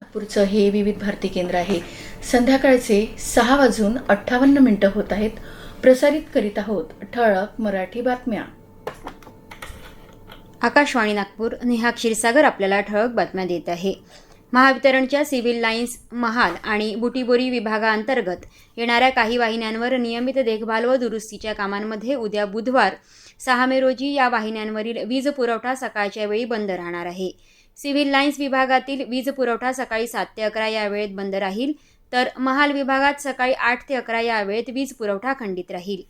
नागपूरचं हे विविध भारती केंद्र आहे. संध्याकाळचे 6:58 होत आहेत. प्रसारित करीत आहोत ठळक मराठी बातम्या. आकाशवाणी नागपूर. नेहा क्षीरसागर आपल्याला ठळक बातम्या देत आहे. महावितरणच्या सिव्हिल लाईन्स, महाल आणि बुटीबोरी विभागाअंतर्गत येणाऱ्या काही वाहिन्यांवर नियमित देखभाल व दुरुस्तीच्या कामांमध्ये उद्या बुधवार 6 मे रोजी या वाहिन्यांवरील वीज पुरवठा सकाळच्या वेळी बंद राहणार आहे. सिव्हिल लाईन्स विभागातील वीज पुरवठा सकाळी 7 ते 11 या वेळेत बंद राहील, तर महाल विभागात सकाळी 8 ते 11 या वेळेत वीज पुरवठा खंडित राहील.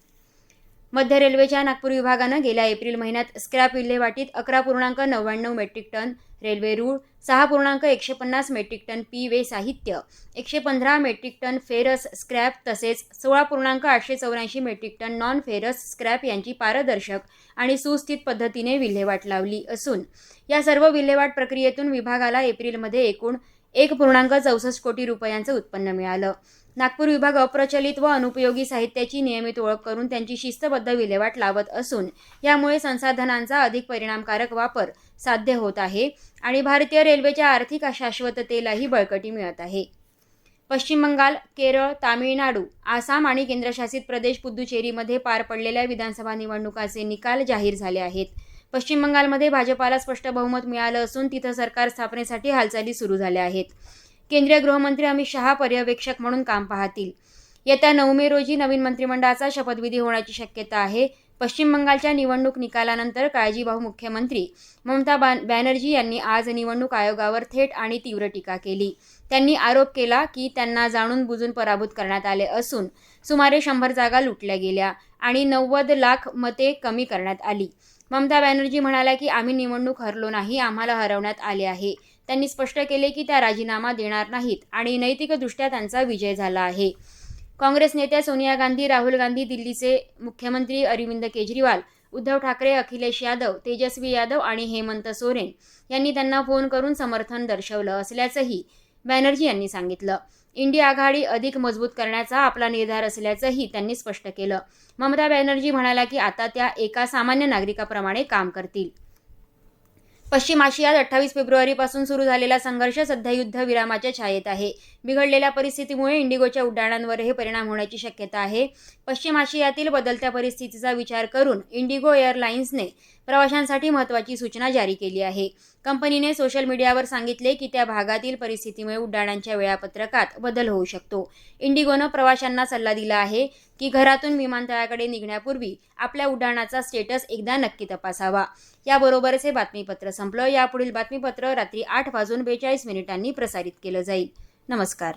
मध्य रेल्वेच्या नागपूर विभागानं गेल्या एप्रिल महिन्यात स्क्रॅप विल्हेवाटीत 11.99 मेट्रिक टन रेल्वे रूळ, 6.150 मेट्रिक टन पी-वे साहित्य, 115 मेट्रिक टन फेरस स्क्रॅप तसेच 16.884 metric ton non ferrous scrap यांची पारदर्शक आणि सुस्थित पद्धतीने विल्हेवाट लावली असून या सर्व विल्हेवाट प्रक्रियेतून विभागाला एप्रिलमध्ये एकूण 1.64 कोटी रुपयांचं उत्पन्न मिळालं. नागपूर विभाग अप्रचलित व अनुपयोगी साहित्याची नियमित ओळख करून त्यांची शिस्तबद्ध विल्हेवाट लावत असून यामुळे संसाधनांचा अधिक परिणामकारक वापर साध्य होत आहे आणि भारतीय रेल्वेच्या आर्थिक शाश्वततेलाही बळकटी मिळत आहे. पश्चिम बंगाल, केरळ, तामिळनाडू, आसाम आणि केंद्रशासित प्रदेश पुद्दुचेरीमध्ये पार पडलेल्या विधानसभा निवडणुकांचे निकाल जाहीर झाले आहेत. पश्चिम बंगालमध्ये भाजपाला स्पष्ट बहुमत मिळालं असून तिथं सरकार स्थापनेसाठी हालचाली सुरू झाल्या आहेत. केंद्रीय गृहमंत्री अमित शहा पर्यवेक्षक म्हणून काम पाहतील. येत्या 9 मे रोजी नवीन मंत्रिमंडळाचा शपथविधी होण्याची शक्यता आहे. पश्चिम बंगालच्या निवडणूक निकालानंतर काळजीवाहू मुख्यमंत्री ममता बॅनर्जी यांनी आज निवडणूक आयोगावर थेट आणि तीव्र टीका केली. त्यांनी आरोप केला की त्यांना जाणून बुजून पराभूत करण्यात आले असून सुमारे 100 जागा लुटल्या गेल्या आणि 90 लाख मते कमी करण्यात आली. ममता बॅनर्जी म्हणाल्या की आम्ही निवडणूक हरलो नाही, आम्हाला हरवण्यात आले आहे. त्यांनी स्पष्ट केले की त्या राजीनामा देणार नाहीत आणि नैतिकदृष्ट्या त्यांचा विजय झाला आहे. काँग्रेस नेत्या सोनिया गांधी, राहुल गांधी, दिल्लीचे मुख्यमंत्री अरविंद केजरीवाल, उद्धव ठाकरे, अखिलेश यादव, तेजस्वी यादव आणि हेमंत सोरेन यांनी त्यांना फोन करून समर्थन दर्शवलं असल्याचंही बॅनर्जी यांनी सांगितलं. इंडिया आघाडी अधिक मजबूत करण्याचा आपला निर्धार असल्याचंही त्यांनी स्पष्ट केलं. ममता बॅनर्जी म्हणाल्या की आता त्या एका सामान्य नागरिकाप्रमाणे काम करतील. पश्चिम आशियात 28 फेब्रुवारीपासून सुरू झालेला संघर्ष सध्या युद्धविरामाच्या छायेत आहे. बिघडलेल्या परिस्थितीमुळे इंडिगोच्या उड्डाणांवरही परिणाम होण्याची शक्यता आहे. पश्चिम आशियातील बदलत्या परिस्थितीचा विचार करून इंडिगो एअरलाइन्सने प्रवाशांसाठी महत्त्वाची सूचना जारी केली आहे. कंपनीने सोशल मीडियावर सांगितले की त्या भागातील परिस्थितीमुळे उड्डाणांच्या वेळापत्रकात बदल होऊ शकतो. इंडिगोनं प्रवाशांना सल्ला दिला आहे की घरातून विमानतळाकडे निघण्यापूर्वी आपल्या उड्डाणाचा स्टेटस एकदा नक्की तपासावा. याबरोबरच हे बातमीपत्र संपलं. यापुढील बातमीपत्र रात्री 8:42 प्रसारित केलं जाईल. नमस्कार.